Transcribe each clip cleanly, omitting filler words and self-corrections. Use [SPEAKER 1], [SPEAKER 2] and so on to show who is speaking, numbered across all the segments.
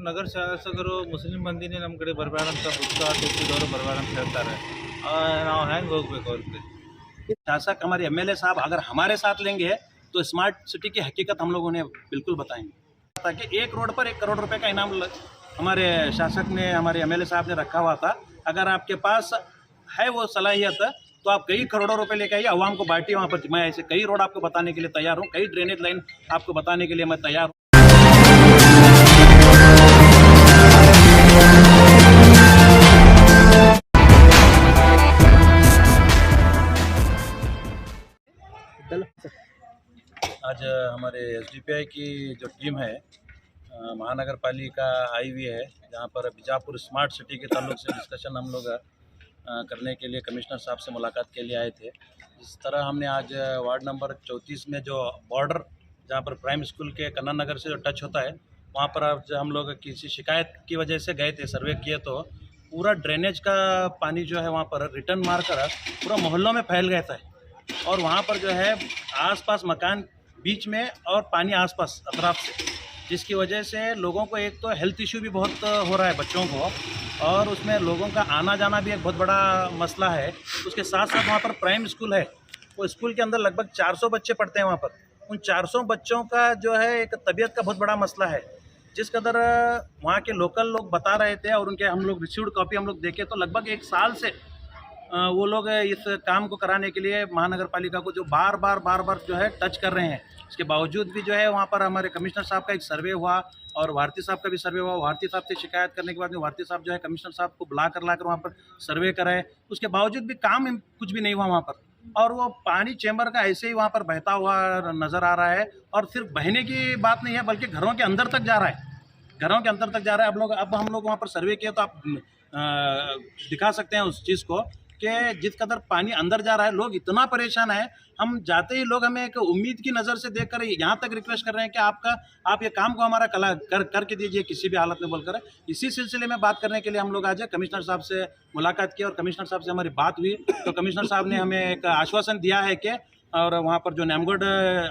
[SPEAKER 1] ನಗರ ಶಾಸಕರು ಮುಸ್ಲಿಂ ಮಂದಿನೇ ನಮ್ಮ ಕಡೆ ಬರಬೇಕಂತ ಉತ್ಸಾಹ ತೆಗೆದಿದ್ದವರು ಬರಬೇಕಂತ ಹೇಳ್ತಾರೆ. ನಾವು ಹೆಂಗೆ ಹೋಗ್ಬೇಕು ಅವ್ರ ಕಡೆ?
[SPEAKER 2] शासक हमारे एमएलए साहब अगर हमारे साथ लेंगे तो स्मार्ट सिटी की हकीकत हम लोगों ने बिल्कुल बताएंगे, ताकि 1 रोड पर 1 करोड़ रुपए का इनाम हमारे शासक ने, हमारे एमएलए साहब ने रखा हुआ था। अगर आपके पास है वो सलाहियत तो आप कई करोड़ों रुपए लेके आइए, आवाम को बांटिए वहाँ पर। मैं ऐसे कई रोड आपको बताने के लिए तैयार हूँ, कई ड्रेनेज लाइन आपको बताने के लिए मैं तैयार हूँ। आज हमारे एसडीपीआई की जो टीम है महानगर पालिका आई हुई है, जहाँ पर बीजापुर स्मार्ट सिटी के ताल्लुक से डिस्कशन हम लोग करने के लिए कमिश्नर साहब से मुलाकात के लिए आए थे। इस तरह हमने आज वार्ड नंबर 34 में जो बॉर्डर, जहाँ पर प्राइम स्कूल के कन्ना नगर से जो टच होता है, वहाँ पर आज हम लोग किसी शिकायत की वजह से गए थे, सर्वे किए तो पूरा ड्रेनेज का पानी जो है वहाँ पर रिटर्न मारकर पूरा मोहल्लों में फैल गया था। और वहाँ पर जो है आसपास मकान बीच में और पानी आसपास अतराफ से, जिसकी वजह से लोगों को एक तो हेल्थ इशू भी बहुत हो रहा है बच्चों को, और उसमें लोगों का आना जाना भी एक बहुत बड़ा मसला है। उसके साथ साथ वहाँ पर प्राइम स्कूल है, वो स्कूल के अंदर लगभग 400 बच्चे पढ़ते हैं वहाँ पर। उन 400 बच्चों का जो है एक तबीयत का बहुत बड़ा मसला है, जिस कदर वहाँ के लोकल लोग बता रहे थे और उनके हम लोग रिसीव्ड कॉपी हम लोग देखे तो लगभग 1 साल से वो लोग इस काम को कराने के लिए महानगर पालिका को जो बार बार जो है टच कर रहे हैं। इसके बावजूद भी जो है वहाँ पर हमारे कमिश्नर साहब का एक सर्वे हुआ और भारती साहब का भी सर्वे हुआ। भारती साहब से शिकायत करने के बाद में भारती साहब जो है कमिश्नर साहब को लाकर वहाँ पर सर्वे कराए, उसके बावजूद भी काम कुछ भी नहीं हुआ वहाँ पर। और वो पानी चैम्बर का ऐसे ही वहाँ पर बहता हुआ नज़र आ रहा है, और सिर्फ बहने की बात नहीं है बल्कि घरों के अंदर तक जा रहा है, घरों के अंदर तक जा रहा है। अब हम लोग वहाँ पर सर्वे किए तो आप दिखा सकते हैं उस चीज़ को कि जिस कदर पानी अंदर जा रहा है, लोग इतना परेशान है। हम जाते ही लोग हमें एक उम्मीद की नज़र से देखकर यहाँ तक रिक्वेस्ट कर रहे हैं कि आप ये काम को हमारा करके दीजिए किसी भी हालत में बोलकर। इसी सिलसिले में बात करने के लिए हम लोग आज कमिश्नर साहब से मुलाकात की और कमिश्नर साहब से हमारी बात हुई तो कमिश्नर साहब ने हमें एक आश्वासन दिया है कि, और वहाँ पर जो नैमगढ़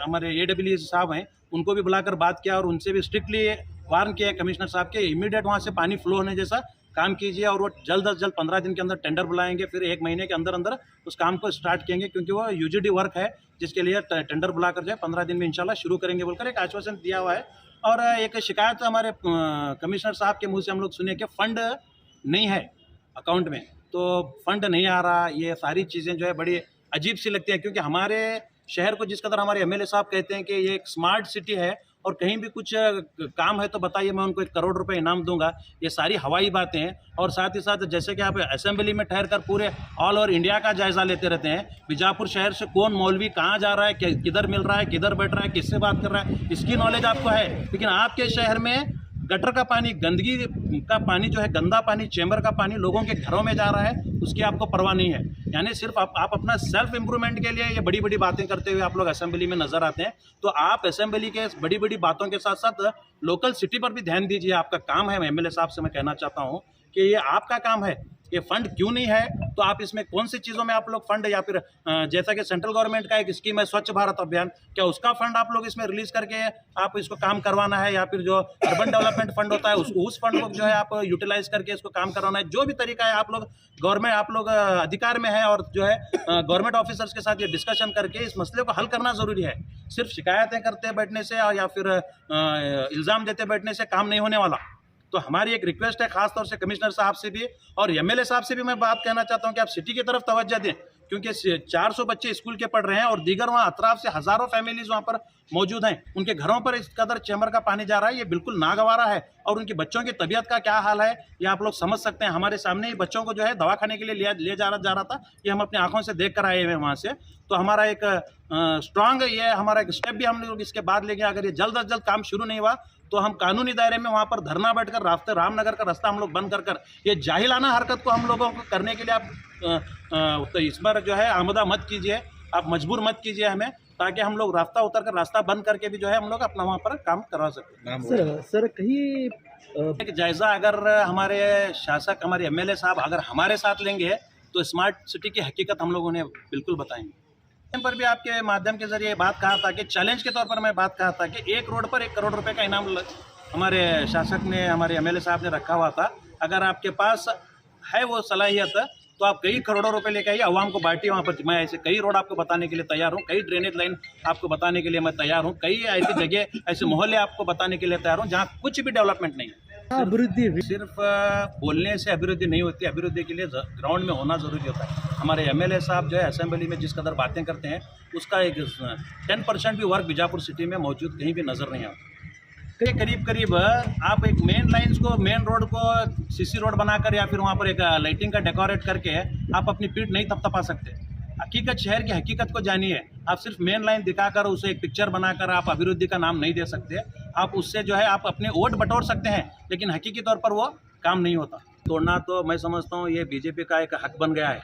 [SPEAKER 2] हमारे AWE साहब हैं उनको भी बुलाकर बात किया और उनसे भी स्ट्रिक्टली वार्न किया कमिश्नर साहब के इमीडिएट वहाँ से पानी फ्लो होने जैसा काम कीजिए, और वो जल्द से जल्द 15 दिन के अंदर टेंडर बुलाएंगे, फिर 1 महीने के अंदर अंदर उस काम को स्टार्ट करेंगे, क्योंकि वो UGD वर्क है जिसके लिए टेंडर बुलाकर जो है 15 दिन में इंशाल्लाह शुरू करेंगे बोलकर एक आश्वासन दिया हुआ है। और एक शिकायत हमारे कमिश्नर साहब के मुंह से हम लोग सुने कि फंड नहीं है अकाउंट में, तो फंड नहीं आ रहा। ये सारी चीज़ें जो है बड़ी अजीब सी लगती हैं, क्योंकि हमारे शहर को जिस कदर हमारे MLA साहब कहते हैं कि ये एक स्मार्ट सिटी है और कहीं भी कुछ काम है तो बताइए, मैं उनको 1 करोड़ रुपए इनाम दूंगा, ये सारी हवाई बातें हैं। और साथ ही साथ जैसे कि आप असेंबली में ठहर कर पूरे ऑल ओवर इंडिया का जायज़ा लेते रहते हैं, बीजापुर शहर से कौन मौलवी कहाँ जा रहा है, किधर मिल रहा है, किधर बैठ रहा है, किससे बात कर रहा है, इसकी नॉलेज आपको है। लेकिन आपके शहर में गटर का पानी, गंदगी का पानी जो है, गंदा पानी, चैम्बर का पानी लोगों के घरों में जा रहा है, उसकी आपको परवाह नहीं है। यानी सिर्फ आप अपना सेल्फ इम्प्रूवमेंट के लिए ये बड़ी बड़ी बातें करते हुए आप लोग असेंबली में नजर आते हैं। तो आप असेंबली के बड़ी बड़ी बातों के साथ साथ लोकल सिटी पर भी ध्यान दीजिए, आपका काम है। MLA साहब से मैं कहना चाहता हूँ कि ये आपका काम है, ये फंड क्यों नहीं है, तो आप इसमें कौन सी चीज़ों में आप लोग फंड, या फिर जैसा कि सेंट्रल गवर्नमेंट का एक स्कीम है स्वच्छ भारत अभियान, क्या उसका फंड आप लोग इसमें रिलीज करके आप इसको काम करवाना है, या फिर जो अर्बन डेवलपमेंट फंड होता है उस फंड को जो है आप यूटिलाइज करके इसको काम करवाना है। जो भी तरीका है आप लोग अधिकार में है, और जो है गवर्नमेंट ऑफिसर्स के साथ ये डिस्कशन करके इस मसले को हल करना ज़रूरी है। सिर्फ शिकायतें करते बैठने से या फिर इल्ज़ाम देते बैठने से काम नहीं होने वाला। तो हमारी एक रिक्वेस्ट है खास तौर से कमिश्नर साहब से भी और MLA साहब से भी मैं बात कहना चाहता हूं कि आप सिटी की तरफ तवज्जो दें, क्योंकि 400 बच्चे स्कूल के पढ़ रहे हैं और दीगर वहां अतराफ से हज़ारों फैमिलीज वहां पर मौजूद हैं, उनके घरों पर इस कदर चैम्बर का पानी जा रहा है, ये बिल्कुल नागवारा है। और उनके बच्चों की तबीयत का क्या हाल है ये आप लोग समझ सकते हैं। हमारे सामने ही बच्चों को जो है दवाखाने के लिए ले जा रहा था, ये हम अपनी आंखों से देख कर आए हुए हैं वहाँ से। तो हमारा एक स्ट्रांग ये हमारा एक स्टेप भी हम लोग इसके बाद लेंगे। अगर ये जल्द अज जल्द काम शुरू नहीं हुआ तो हम कानूनी दायरे में वहाँ पर धरना बैठकर रास्ते रामनगर का रास्ता हम लोग बंद कर ये जाहिलाना हरकत को हम लोगों को करने के लिए आप तो इस बार जो है आमदा मत कीजिए, आप मजबूर मत कीजिए हमें, ताकि हम लोग रास्ता उतर कर रास्ता बंद करके भी जो है हम लोग अपना वहाँ पर काम करवा सकते हैं।
[SPEAKER 3] सर कहीं
[SPEAKER 2] एक जायज़ा अगर हमारे शासक, हमारे MLA साहब अगर हमारे साथ लेंगे तो स्मार्ट सिटी की हकीकत हम लोग उन्हें बिल्कुल बताएंगे। पर भी आपके माध्यम के जरिए बात कहा था कि चैलेंज के तौर पर मैं बात कहा था कि 1 रोड पर 1 करोड़ रुपए का इनाम हमारे शासक ने, हमारे एमएलए साहब ने रखा हुआ था। अगर आपके पास है वो सलाहियत तो आप कई करोड़ों रुपए लेके आइए, आवाम को बांटिए वहाँ पर। मैं ऐसे कई रोड आपको बताने के लिए तैयार हूँ, कई ड्रेनेज लाइन आपको बताने के लिए मैं तैयार हूँ, कई ऐसी जगह, ऐसे मोहल्ले आपको बताने के लिए तैयार हूँ जहाँ कुछ भी डेवलपमेंट नहीं है।
[SPEAKER 3] अभिवृद्धि
[SPEAKER 2] सिर्फ बोलने से अभिवृद्धि नहीं होती, अभिवृद्धि के लिए ग्राउंड में होना ज़रूरी होता है। हमारे एमएलए साहब जो है असेंबली में जिस कदर बातें करते हैं, उसका एक 10% भी वर्क बीजापुर सिटी में मौजूद कहीं भी नज़र नहीं आता। करीब आप एक मेन लाइंस को, मेन रोड को सीसी रोड बनाकर या फिर वहाँ पर एक लाइटिंग का डेकोरेट करके आप अपनी पीठ नहीं थपथपा सकते। हकीकत, शहर की हकीकत को जानिए। आप सिर्फ मेन लाइन दिखाकर उसे एक पिक्चर बनाकर आप अभिवृद्धि का नाम नहीं दे सकते। आप उससे जो है आप अपने वोट बटोर सकते हैं, लेकिन हकीकी तौर पर वो काम नहीं होता। तोड़ना तो मैं समझता हूँ ये बीजेपी का एक हक बन गया है,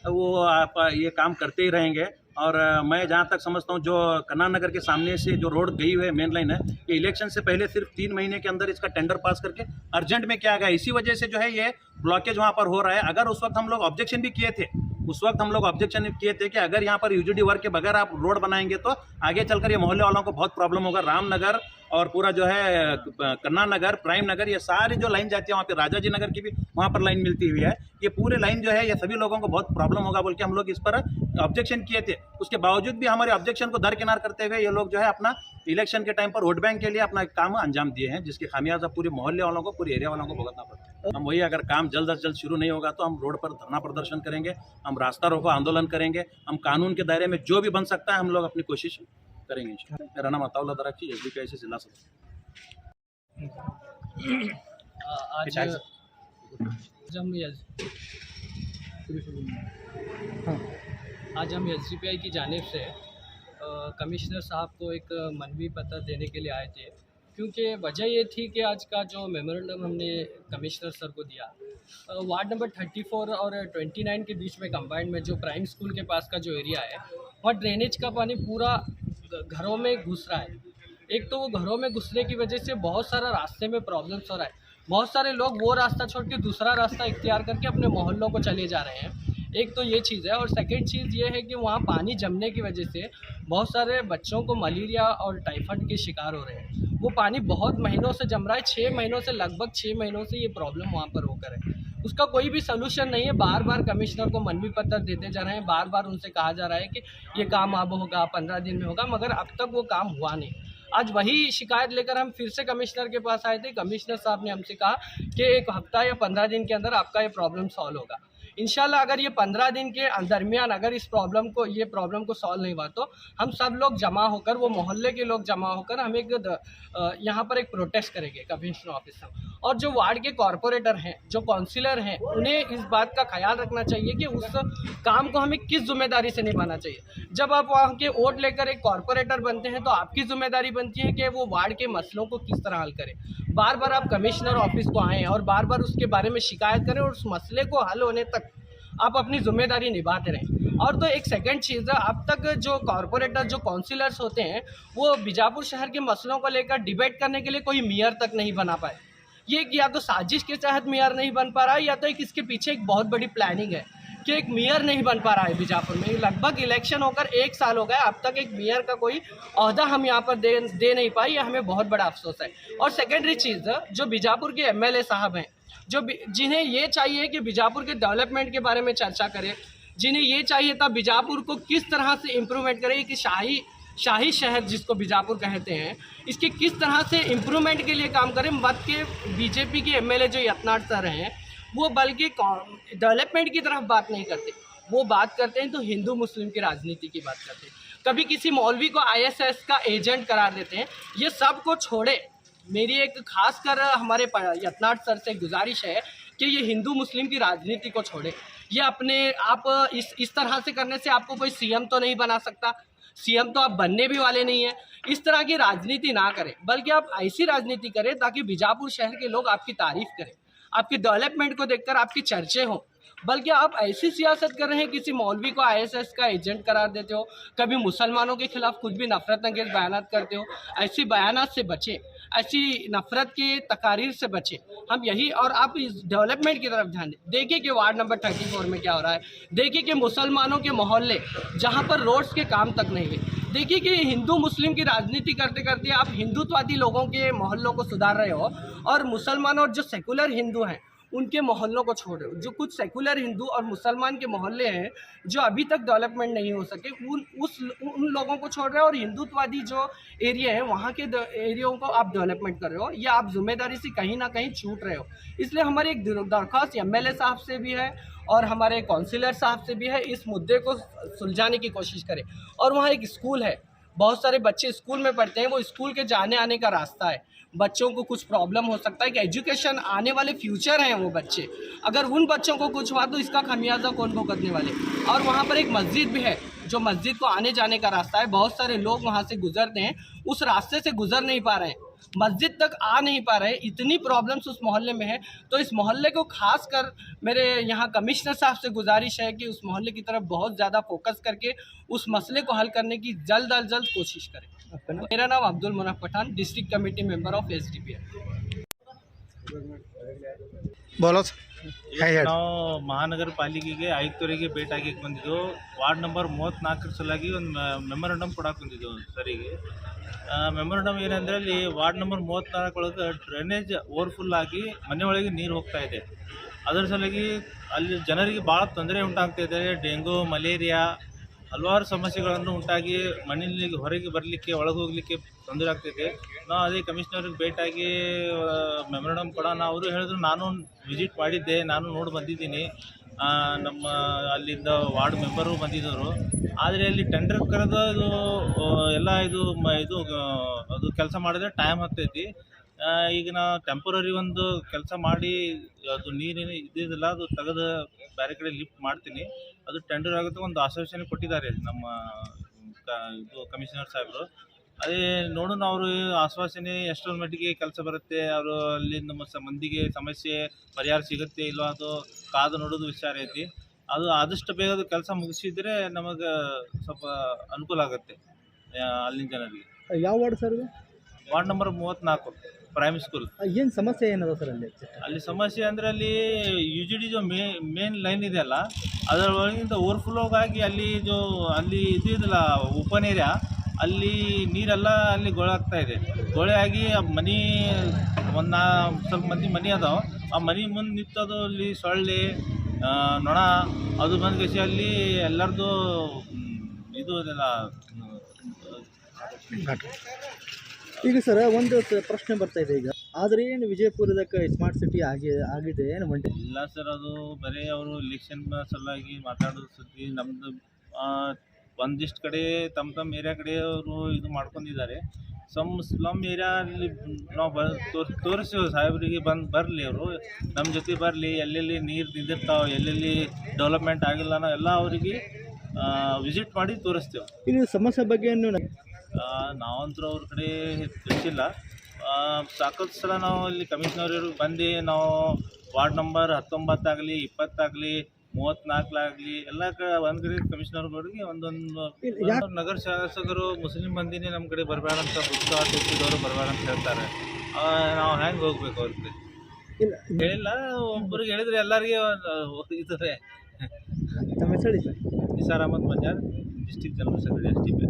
[SPEAKER 2] वो आप ये काम करते ही रहेंगे। और मैं जहाँ तक समझता हूँ जो कन्ना नगर के सामने से जो रोड गई हुई है मेन लाइन है, ये इलेक्शन से पहले सिर्फ 3 महीने के अंदर इसका टेंडर पास करके अर्जेंट में किया गया। इसी वजह से जो है ये ब्लॉकेज वहाँ पर हो रहा है। अगर उस वक्त हम लोग ऑब्जेक्शन भी किए थे, कि अगर यहाँ पर यूजीडी वर्क के बगैर आप रोड बनाएंगे तो आगे चलकर ये मोहल्ले वालों को बहुत प्रॉब्लम होगा। रामनगर और पूरा जो है कन्ना नगर, प्राइम नगर, ये सारी जो लाइन जाती है वहाँ पे राजा जी नगर की भी वहाँ पर लाइन मिलती हुई है, ये पूरे लाइन जो है ये सभी लोगों को बहुत प्रॉब्लम होगा बोल के हम लोग इस पर ऑब्जेक्शन किए थे। उसके बावजूद भी हमारे ऑब्जेक्शन को दरकिनार करते हुए ये लोग जो है अपना इलेक्शन के टाइम पर वोट बैंक के लिए अपना काम अंजाम दिए हैं, जिसके खामियाजा पूरे मोहल्ले वालों को, पूरे एरिया वालों को भुगतना पड़ता है। हम वही, अगर काम जल्द से जल्द शुरू नहीं होगा तो हम रोड पर धरना प्रदर्शन करेंगे, हम रास्ता रोको आंदोलन करेंगे, हम कानून के दायरे में जो भी बन सकता है हम लोग अपनी कोशिश करेंगे। मेरा नाम अताउल्लाह दराची, SDPI से जिला सदस्य।
[SPEAKER 4] आज हम SDPI की जानिब से कमिश्नर साहब को एक मनवी पत्र देने के लिए आए थे, क्योंकि वजह ये थी कि आज का जो मेमोरेंडम हमने कमिश्नर सर को दिया, वार्ड नंबर 34 और 29 के बीच में कंबाइंड में जो प्राइम स्कूल के पास का जो एरिया है, वहाँ ड्रेनेज का पानी पूरा घरों में घुस रहा है। एक तो वो घरों में घुसने की वजह से बहुत सारा रास्ते में प्रॉब्लम्स हो रहा है। बहुत सारे लोग वो रास्ता छोड़ के दूसरा रास्ता इख्तियार करके अपने मोहल्लों को चले जा रहे हैं। एक तो ये चीज़ है, और सेकंड चीज़ ये है कि वहाँ पानी जमने की वजह से बहुत सारे बच्चों को मलेरिया और टाइफाइड के शिकार हो रहे हैं। वो पानी बहुत महीनों से जम रहा है, 6 महीनों से, लगभग 6 महीनों से ये प्रॉब्लम वहाँ पर होकर है। उसका कोई भी सलूशन नहीं है। बार बार कमिश्नर को मनवी पत्र देते जा रहे हैं, बार बार उनसे कहा जा रहा है कि ये काम अब होगा, 15 दिन में होगा, मगर अब तक वो काम हुआ नहीं। आज वही शिकायत लेकर हम फिर से कमिश्नर के पास आए थे। कमिश्नर साहब ने हमसे कहा कि 1 हफ्ता या 15 दिन के अंदर आपका ये प्रॉब्लम सॉल्व होगा। इंशाल्लाह अगर ये 15 दिन के दरमियान अगर इस प्रॉब्लम को सॉल्व नहीं हुआ तो हम सब लोग जमा होकर, वो मोहल्ले के लोग जमा होकर हम एक यहाँ पर एक प्रोटेस्ट करेंगे कमिश्नर ऑफिस में। और जो वार्ड के कॉरपोरेटर हैं, जो काउंसिलर हैं, उन्हें इस बात का ख्याल रखना चाहिए कि उस काम को हमें किस जिम्मेदारी से निभाना चाहिए। जब आप वहाँ के वोट लेकर एक कॉरपोरेटर बनते हैं तो आपकी जिम्मेदारी बनती है कि वो वार्ड के मसलों को किस तरह हल करें। बार बार आप कमिश्नर ऑफिस को आएँ और बार बार उसके बारे में शिकायत करें और उस मसले को हल होने तक आप अपनी जिम्मेदारी निभाते रहें। और तो एक सेकंड चीज़ है, अब तक जो कॉरपोरेटर, जो काउंसिलर्स होते हैं, वो बीजापुर शहर के मसलों को लेकर डिबेट करने के लिए कोई मेयर तक नहीं बना पाए। ये या तो साजिश के तहत मेयर नहीं बन पा रहा है, या तो इसके पीछे एक बहुत बड़ी प्लानिंग है कि एक मेयर नहीं बन पा रहा है बीजापुर में। लगभग इलेक्शन होकर 1 साल हो गया, अब तक एक मेयर का कोई ओहदा हम यहाँ पर दे नहीं पाए। ये हमें बहुत बड़ा अफसोस है। और सेकेंडरी चीज़, जो बीजापुर के MLA साहब हैं, जिन्हें ये चाहिए कि बीजापुर के डेवलपमेंट के बारे में चर्चा करें, जिन्हें ये चाहिए था बीजापुर को किस तरह से इम्प्रूवमेंट करें, कि शाही शहर जिसको बीजापुर कहते हैं, इसके किस तरह से इम्प्रूवमेंट के लिए काम करें। मत के बीजेपी के MLA जो यत्नाथ सर हैं, वो बल्कि डेवलपमेंट की तरफ बात नहीं करते, वो बात करते हैं तो हिंदू मुस्लिम की राजनीति की बात करते हैं। कभी किसी मौलवी को ISS का एजेंट करार देते हैं। ये सब को छोड़े, मेरी एक खासकर हमारे यत्नाथ सर से गुजारिश है कि ये हिंदू मुस्लिम की राजनीति को छोड़े। ये अपने आप इस तरह से करने से आपको कोई CM तो नहीं बना सकता, CM तो आप बनने भी वाले नहीं हैं। इस तरह की राजनीति ना करें, बल्कि आप ऐसी राजनीति करें ताकि बीजापुर शहर के लोग आपकी तारीफ़ करें, आपकी डेवलपमेंट को देखकर आपकी चर्चे हों। बल्कि आप ऐसी सियासत कर रहे हैं, किसी मौलवी को ISS का एजेंट करार देते हो, कभी मुसलमानों के खिलाफ कुछ भी नफरत अंगेज बयानात करते हो। ऐसी बयानात से बचें, ऐसी नफरत की तकारीर से बचें। हम यही, और आप इस डेवलपमेंट की तरफ ध्यान दें। देखिए कि वार्ड नंबर 34 में क्या हो रहा है, देखिए कि मुसलमानों के मोहल्ले जहाँ पर रोड्स के काम तक नहीं हुए, देखिए कि हिंदू मुस्लिम की राजनीति करते करते आप हिंदुत्ववादी लोगों के मोहल्लों को सुधार रहे हो और मुसलमान और जो सेकुलर हिंदू हैं उनके मोहल्लों को छोड़ रहे हो। जो कुछ सेकुलर हिंदू और मुसलमान के मोहल्ले हैं जो अभी तक डेवलपमेंट नहीं हो सके उन लोगों को छोड़ रहे हो और हिंदुत्ववादी जो एरिया है वहाँ के एरियाओं को आप डेवलपमेंट कर रहे हो। ये आप जिम्मेदारी से कहीं ना कहीं छूट रहे हो। इसलिए हमारी एक दरख्वास्त एमएलए साहब से भी है और हमारे काउंसिलर साहब से भी है, इस मुद्दे को सुलझाने की कोशिश करें। और वहाँ एक स्कूल है, बहुत सारे बच्चे स्कूल में पढ़ते हैं, वो स्कूल के जाने आने का रास्ता है। बच्चों को कुछ प्रॉब्लम हो सकता है कि एजुकेशन आने वाले फ्यूचर हैं वो बच्चे, अगर उन बच्चों को कुछ हुआ तो इसका खामियाजा कौन भुगतने वाले। और वहाँ पर एक मस्जिद भी है, जो मस्जिद को आने जाने का रास्ता है, बहुत सारे लोग वहाँ से गुजरते हैं, उस रास्ते से गुजर नहीं पा रहे हैं, मस्जिद तक आ नहीं पा रहे। इतनी प्रॉब्लम्स उस मोहल्ले में है। तो इस मोहल्ले को खास कर मेरे यहाँ कमिश्नर साहब से गुजारिश है कि उस मोहल्ले की तरफ बहुत ज़्यादा फोकस करके उस मसले को हल करने की जल्द अज जल्द कोशिश करें। मेरा नाम Abdul Munaf Pathan, district committee member of SDPI।
[SPEAKER 3] बोलो
[SPEAKER 1] ನಾವು ಮಹಾನಗರ ಪಾಲಿಕೆಗೆ ಆಯುಕ್ತರಿಗೆ ಭೇಟಿಯಾಗಿ ಬಂದಿದ್ದು, ವಾರ್ಡ್ ನಂಬರ್ 34 ಸಲಾಗಿ ಒಂದು ಮೆಮೊರಂಡಮ್ ಕೊಡಕ್ಕೆ ಬಂದಿದ್ದು ಸರಿಗೆ. ಮೆಮೊರಂಡಮ್ ಏನಂದರೆ ಅಲ್ಲಿ ವಾರ್ಡ್ ನಂಬರ್ 34 ಒಳಗೆ ಡ್ರೈನೇಜ್ ಓವರ್ಫುಲ್ ಆಗಿ ಮನೆ ಒಳಗೆ ನೀರು ಹೋಗ್ತಾ ಇದೆ. ಅದರ ಸಲುವಾಗಿ ಅಲ್ಲಿ ಜನರಿಗೆ ಭಾಳ ತೊಂದರೆ ಉಂಟಾಗ್ತಾ ಇದೆ. ಡೆಂಗು, ಮಲೇರಿಯಾ ಹಲವಾರು ಸಮಸ್ಯೆಗಳನ್ನು ಉಂಟಾಗಿ ಮನೆಯಲ್ಲಿ ಹೊರಗೆ ಬರಲಿಕ್ಕೆ ಒಳಗೆ ಹೋಗಲಿಕ್ಕೆ ತೊಂದರೆ ಆಗ್ತಿದೆ. ನಾವು ಅದೇ ಕಮಿಷನರ್ಗೆ ಭೇಟಿಯಾಗಿ ಮೆಮೊರಂಡಮ್ ಕೊಡೋಣ. ಅವರು ಹೇಳಿದ್ರು, ನಾನು ವಿಸಿಟ್ ಮಾಡಿದ್ದೆ, ನಾನು ನೋಡಿ ಬಂದಿದ್ದೀನಿ, ನಮ್ಮ ಅಲ್ಲಿಂದ ವಾರ್ಡ್ ಮೆಂಬರು ಬಂದಿದ್ದರು. ಆದರೆ ಅಲ್ಲಿ ಟೆಂಡರ್ ಕರೆದು ಇದು ಎಲ್ಲ ಇದು ಅದು ಕೆಲಸ ಮಾಡಿದ್ರೆ ಟೈಮ್ ಆಗ್ತೈತಿ. ಈಗ ನಾವು ಟೆಂಪರರಿ ಒಂದು ಕೆಲಸ ಮಾಡಿ ಅದು ನೀರಿನ ಇದ್ದಿದ್ದಿಲ್ಲ, ಅದು ತೆಗೆದು ಬೇರೆ ಕಡೆ ಲಿಫ್ಟ್ ಮಾಡ್ತೀನಿ, ಅದು ಟೆಂಡರ್ ಆಗುತ್ತೆ ಒಂದು ಆಶ್ವಾಸನೆ ಕೊಟ್ಟಿದ್ದಾರೆ ನಮ್ಮ ಇದು ಕಮಿಷನರ್ ಸಾಹೇಬರು. ಅದೇ ನೋಡೋಣ ಅವರು ಆಶ್ವಾಸನೆ ಎಷ್ಟರ ಮಟ್ಟಿಗೆ ಕೆಲಸ ಬರುತ್ತೆ, ಅವರು ಅಲ್ಲಿ ನಮ್ಮ ಮಂದಿಗೆ ಸಮಸ್ಯೆ ಪರಿಹಾರ ಸಿಗುತ್ತೆ ಇಲ್ಲೋ ಅದು ಕಾದು ನೋಡೋದು ವಿಚಾರ ಐತಿ. ಅದು ಆದಷ್ಟು ಬೇಗ ಅದು ಕೆಲಸ ಮುಗಿಸಿದರೆ ನಮಗೆ ಸ್ವಲ್ಪ ಅನುಕೂಲ ಆಗುತ್ತೆ ಅಲ್ಲಿನ ಜನರಿಗೆ.
[SPEAKER 3] ಯಾವ ವಾರ್ಡ್ ಸರ್ ಇದು?
[SPEAKER 1] Ward number 34 primary school.
[SPEAKER 3] ಏನು ಸಮಸ್ಯೆ ಏನದ ಸರ್ ಅಲ್ಲಿ
[SPEAKER 1] ಸಮಸ್ಯೆ ಅಂದರೆ ಅಲ್ಲಿ UGD जो ಮೇನ್ ಲೈನ್ ಇದೆಯಲ್ಲ ಅದರ ಒಳಗಿಂದ ಓವರ್ಫ್ಲೋ ಆಗಿ ಅಲ್ಲಿ ಇದು ಇದೆಯಲ್ಲ ಓಪನ್ ಏರಿಯಾ, ಅಲ್ಲಿ ನೀರೆಲ್ಲ ಅಲ್ಲಿ ಗೊಳಾಗ್ತಾ ಇದೆ. ಗೊಳೆ ಆಗಿ ಮನೆ ಸ್ವಲ್ಪ ಮಂದಿ ಮನೆ ಅದಾವೆ, ಆ ಮನೆ ಮುಂದೆ ನಿಂತದು ಅಲ್ಲಿ ಸೊಳ್ಳೆ ನೊಣ ಅದು ಬಂದು ಅಲ್ಲಿ ಎಲ್ಲರದು ಇದು ಇದೆಲ್ಲ.
[SPEAKER 3] ಈಗ ಸರ್ ಒಂದು ಪ್ರಶ್ನೆ ಬರ್ತಾ ಇದೆ, ಈಗ ಆದರೆ ಏನು ವಿಜಯಪುರದಕ್ಕೆ ಸ್ಮಾರ್ಟ್ ಸಿಟಿ ಆಗಿದೆ ಏನು ಮಂಡ್ಯ?
[SPEAKER 1] ಇಲ್ಲ ಸರ್, ಅದು ಬರೀ ಅವರು ಇಲೆಕ್ಷನ್ ಸಲುವಾಗಿ ಮಾತಾಡೋದು ಸುದ್ದಿ. ನಮ್ಮದು ಒಂದಿಷ್ಟು ಕಡೆ ತಮ್ಮ ಏರಿಯಾ ಕಡೆ ಅವರು ಇದು ಮಾಡ್ಕೊಂಡಿದ್ದಾರೆ. ಸ್ಲಮ್ ಏರಿಯಾದಲ್ಲಿ ನಾವು ತೋರಿಸ್ತೀವಿ ಸಾಹೇಬರಿಗೆ, ಬರಲಿ ಅವರು ನಮ್ಮ ಜೊತೆ ಬರಲಿ, ಎಲ್ಲೆಲ್ಲಿ ನೀರು ನಿಂದಿರ್ತಾವೆ, ಎಲ್ಲೆಲ್ಲಿ ಡೆವಲಪ್ಮೆಂಟ್ ಆಗಿಲ್ಲ ನಾವು ಎಲ್ಲ ಅವರಿಗೆ ವಿಸಿಟ್ ಮಾಡಿ ತೋರಿಸ್ತೇವೆ.
[SPEAKER 3] ಇದು ಸಮಸ್ಯೆ ಬಗ್ಗೆ
[SPEAKER 1] ನಾವಂತರೂ ಅವ್ರ ಕಡೆ ತಿಳಿಸಿಲ್ಲ. ಸಾಕಷ್ಟು ಸಲ ನಾವು ಇಲ್ಲಿ ಕಮಿಷನರ್ ಬಂದು ನಾವು ವಾರ್ಡ್ ನಂಬರ್ 19 ಆಗಲಿ 20 ಆಗಲಿ 34 ಆಗಲಿ ಎಲ್ಲ ಒಂದು ಕಡೆ ಕಮಿಷನರ್ಗಳಿಗೆ ಒಂದೊಂದು ನಗರ ಶಾಸಕರು ಮುಸ್ಲಿಂ ಮಂದಿನೇ ನಮ್ಮ ಕಡೆ ಬರಬೇಡಂತ ಬುಕ್ಕ ತೆತ್ತಿದವರು ಬರಬೇಡಂತ ಹೇಳ್ತಾರೆ. ನಾವು ಹೆಂಗೆ ಹೋಗ್ಬೇಕು ಅವ್ರಿಗೆ ಹೇಳಿಲ್ಲ. ಒಬ್ಬರಿಗೆ ಹೇಳಿದ್ರೆ ಎಲ್ಲರಿಗೆ ಇದ್ದಾರೆ.
[SPEAKER 3] ನಮ್ಮ ಹೆಸರು
[SPEAKER 1] Nisar Ahmed Mazar, district general secretary SDPI.